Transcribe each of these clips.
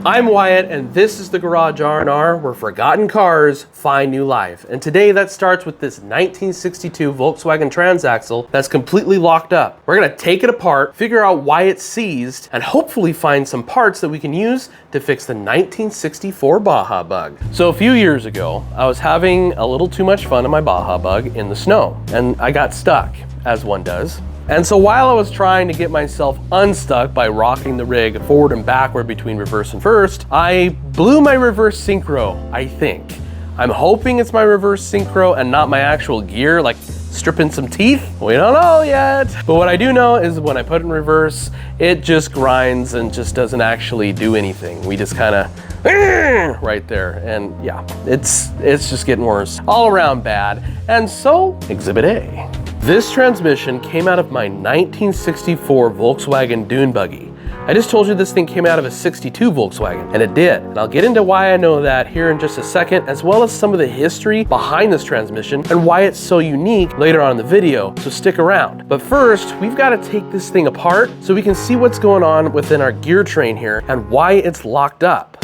I'm Wyatt, and this is the Garage R&R, where forgotten cars find new life. And today that starts with this 1962 Volkswagen transaxle that's completely locked up. We're gonna take it apart, figure out why it's seized, and hopefully find some parts that we can use to fix the 1964 Baja Bug. So a few years ago, I was having a little too much fun in my Baja Bug in the snow, and I got stuck, as one does. And so while I was trying to get myself unstuck by rocking the rig forward and backward between reverse and first, I blew my reverse synchro, I think. I'm hoping it's my reverse synchro and not my actual gear, like stripping some teeth. We don't know yet. But what I do know is when I put it in reverse, it just grinds and just doesn't actually do anything. We just kind of right there. And yeah, it's just getting worse. All around bad. And so, Exhibit A. This transmission came out of my 1964 Volkswagen dune buggy. I just told you this thing came out of a 62 Volkswagen, and it did. And I'll get into why I know that here in just a second, as well as some of the history behind this transmission and why it's so unique later on in the video, so stick around. But first, we've got to take this thing apart so we can see what's going on within our gear train here and why it's locked up.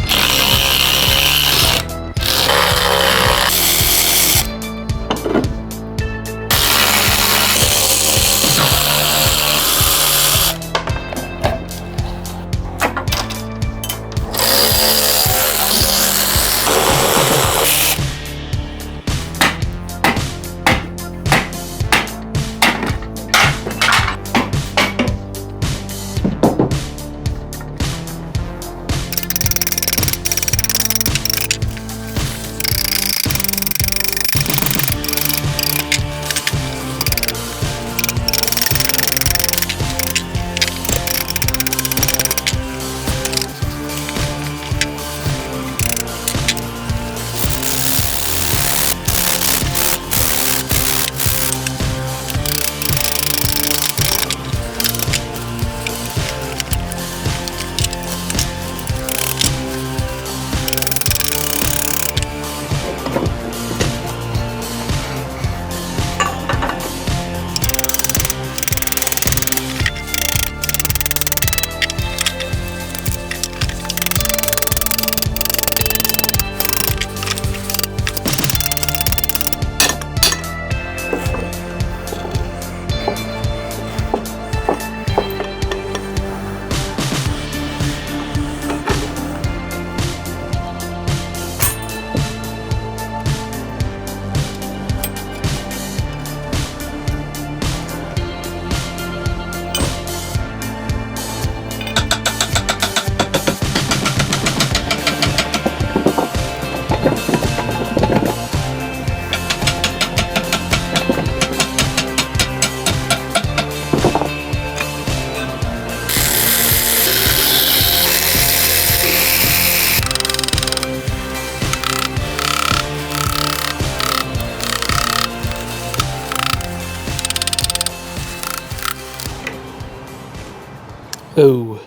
Oh,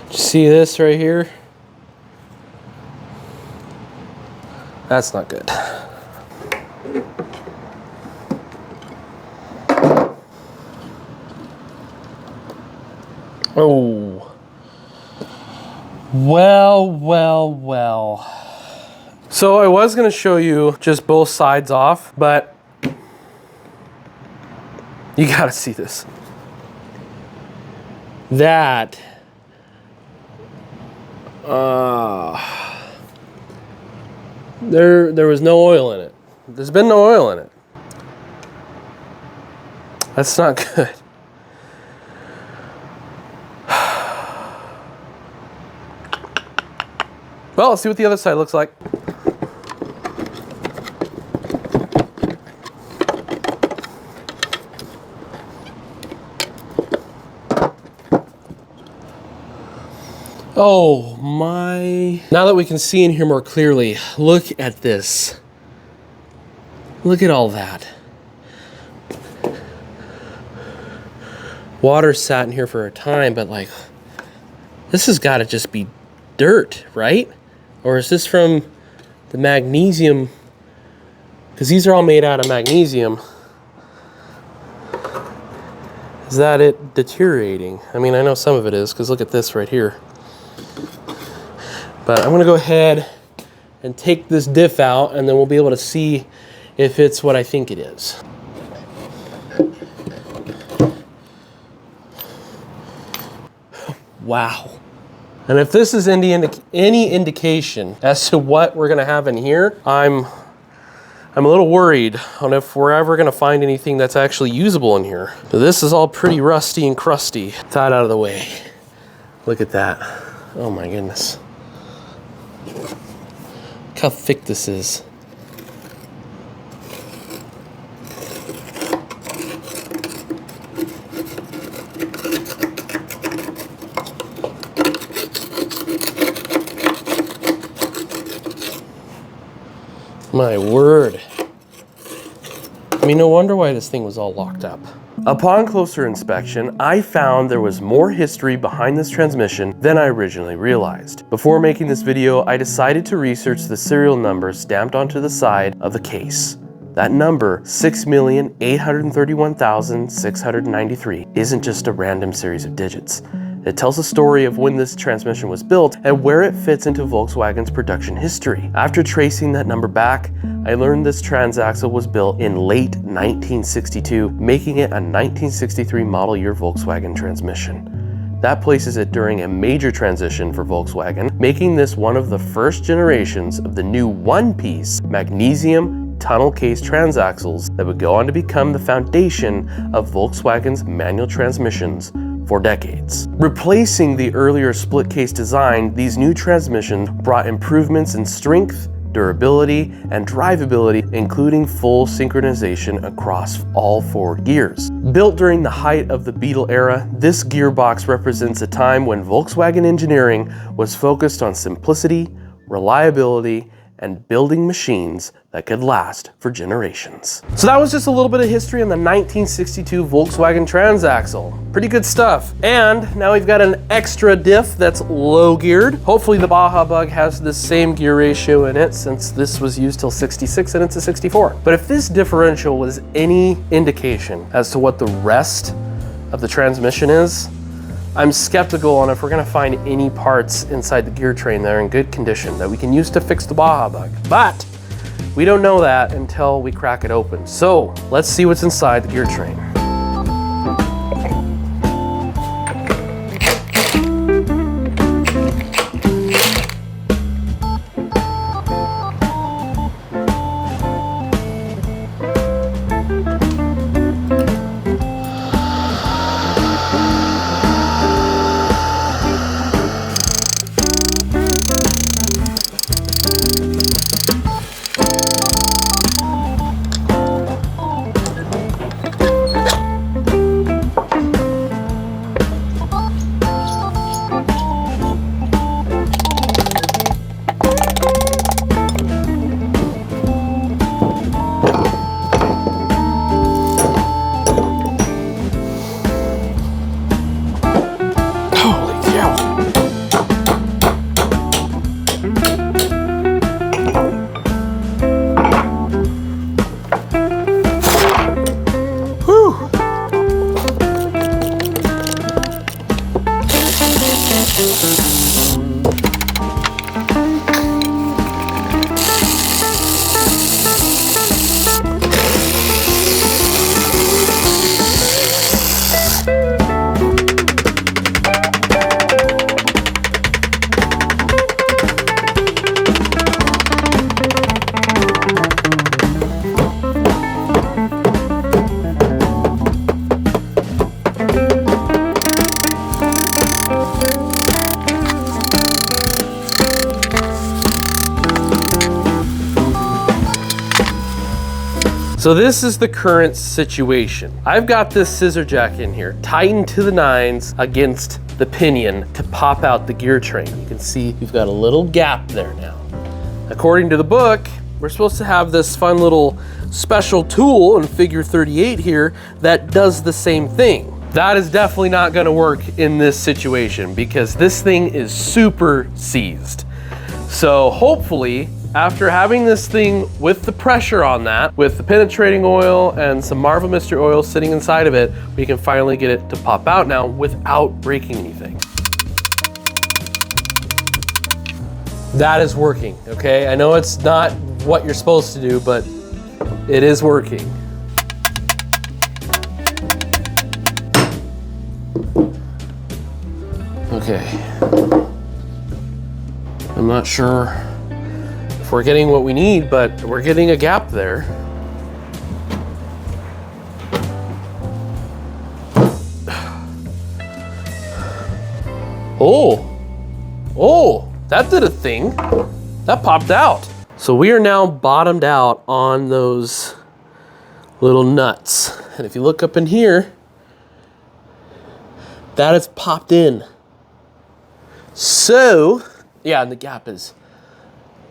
see this right here? That's not good. Oh, well. So I was gonna show you just both sides off, but you gotta see this. That there was no oil in it. There's been no oil in it. That's not good. Well, let's see what the other side looks like. Oh my. Now that we can see in here more clearly, look at this. Look at all that. Water sat in here for a time, but like, this has got to just be dirt, right? Or is this from the magnesium? Because these are all made out of magnesium. Is that it deteriorating? I mean, I know some of it is, because look at this right here. But I'm gonna go ahead and take this diff out, and then we'll be able to see if it's what I think it is. Wow. And if this is any indication as to what we're gonna have in here, I'm a little worried on if we're ever gonna find anything that's actually usable in here. So this is all pretty rusty and crusty. That out of the way. Look at that. Oh my goodness. Look how thick this is. My word. I mean, no wonder why this thing was all locked up. Upon closer inspection, I found there was more history behind this transmission than I originally realized. Before making this video, I decided to research the serial number stamped onto the side of the case. That number, 6,831,693, isn't just a random series of digits. It tells a story of when this transmission was built and where it fits into Volkswagen's production history. After tracing that number back, I learned this transaxle was built in late 1962, making it a 1963 model year Volkswagen transmission. That places it during a major transition for Volkswagen, making this one of the first generations of the new one-piece magnesium tunnel case transaxles that would go on to become the foundation of Volkswagen's manual transmissions for decades. Replacing the earlier split case design, these new transmissions brought improvements in strength, durability, and drivability, including full synchronization across all 4 gears. Built during the height of the Beetle era, this gearbox represents a time when Volkswagen engineering was focused on simplicity, reliability, and building machines that could last for generations. So that was just a little bit of history on the 1962 Volkswagen transaxle. Pretty good stuff. And now we've got an extra diff that's low geared. Hopefully the Baja Bug has the same gear ratio in it, since this was used till 66 and it's a 64. But if this differential was any indication as to what the rest of the transmission is, I'm skeptical on if we're gonna find any parts inside the gear train that are in good condition that we can use to fix the Baja Bug. But we don't know that until we crack it open. So let's see what's inside the gear train. So this is the current situation. I've got this scissor jack in here, tightened to the nines against the pinion to pop out the gear train. You can see we've got a little gap there now. According to the book, we're supposed to have this fun little special tool in figure 38 here that does the same thing. That is definitely not gonna work in this situation because this thing is super seized. So hopefully, after having this thing with the pressure on that, with the penetrating oil and some Marvel Mystery oil sitting inside of it, we can finally get it to pop out now without breaking anything. That is working, okay? I know it's not what you're supposed to do, but it is working. Okay. I'm not sure if we're getting what we need, but we're getting a gap there. Oh, that did a thing. That popped out. So we are now bottomed out on those little nuts. And if you look up in here, that has popped in. So, yeah, and the gap is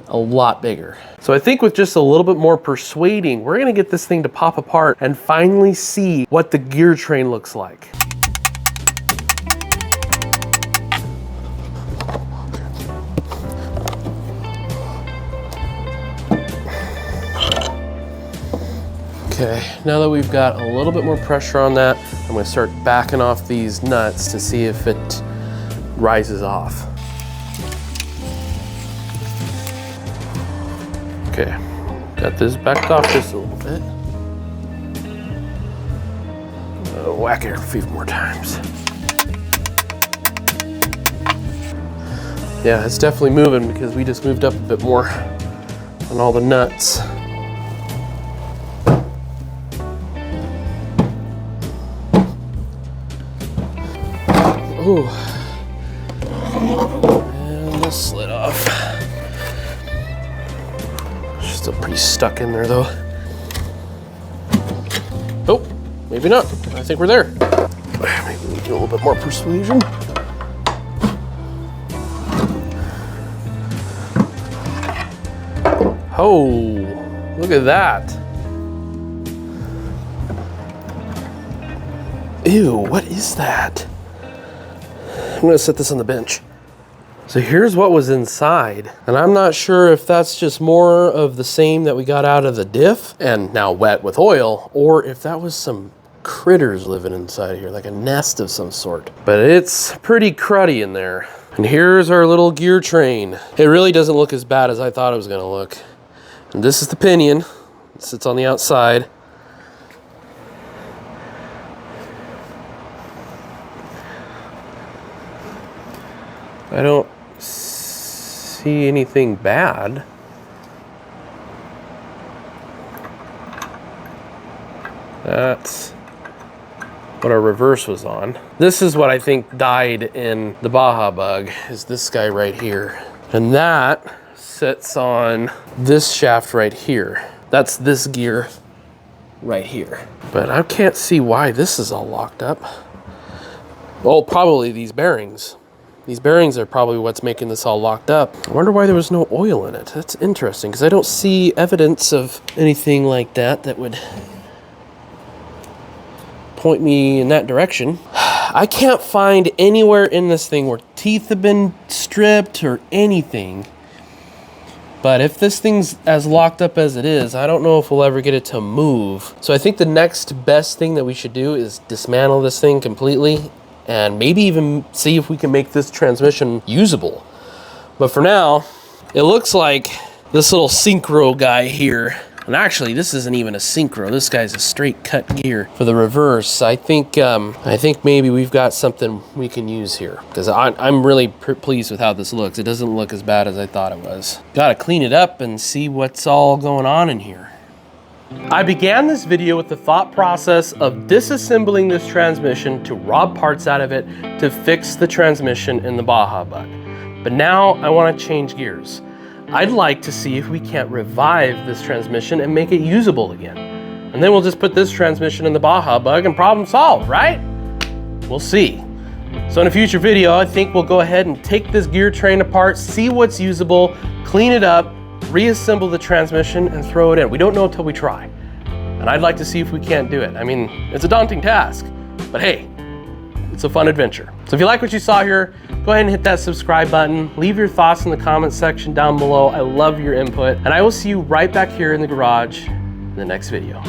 a lot bigger. So I think with just a little bit more persuading, we're gonna get this thing to pop apart and finally see what the gear train looks like. Okay, now that we've got a little bit more pressure on that, I'm gonna start backing off these nuts to see if it rises off. Okay, got this backed off just a little bit. Whack it a few more times. Yeah, it's definitely moving because we just moved up a bit more on all the nuts. Ooh. And this slid off. Still pretty stuck in there though. Oh, maybe not. I think we're there. Maybe we do a little bit more persuasion. Oh, look at that. Ew, what is that? I'm gonna set this on the bench. So here's what was inside. And I'm not sure if that's just more of the same that we got out of the diff and now wet with oil, or if that was some critters living inside here, like a nest of some sort. But it's pretty cruddy in there. And here's our little gear train. It really doesn't look as bad as I thought it was gonna look. And this is the pinion. It sits on the outside. I don't see anything bad. That's what our reverse was on. This is what I think died in the Baja Bug, is this guy right here. And that sits on this shaft right here. That's this gear right here. But I can't see why this is all locked up. Well, probably these bearings. These bearings are probably what's making this all locked up. I wonder why there was no oil in it. That's interesting, because I don't see evidence of anything like that that would point me in that direction. I can't find anywhere in this thing where teeth have been stripped or anything. But if this thing's as locked up as it is, I don't know if we'll ever get it to move. So I think the next best thing that we should do is dismantle this thing completely and maybe even see if we can make this transmission usable. But for now, it looks like this little synchro guy here, and actually this isn't even a synchro, this guy's a straight cut gear for the reverse. I think maybe we've got something we can use here, because I'm really pleased with how this looks. It doesn't look as bad as I thought it was. Gotta clean it up and see what's all going on in here. I began this video with the thought process of disassembling this transmission to rob parts out of it to fix the transmission in the Baja Bug. But now I want to change gears. I'd like to see if we can't revive this transmission and make it usable again. And then we'll just put this transmission in the Baja Bug and problem solved, right? We'll see. So in a future video, I think we'll go ahead and take this gear train apart, see what's usable, clean it up, reassemble the transmission, and throw it in. We don't know until we try. And I'd like to see if we can't do it. I mean, it's a daunting task, but hey, it's a fun adventure. So if you like what you saw here, go ahead and hit that subscribe button. Leave your thoughts in the comments section down below. I love your input. And I will see you right back here in the garage in the next video.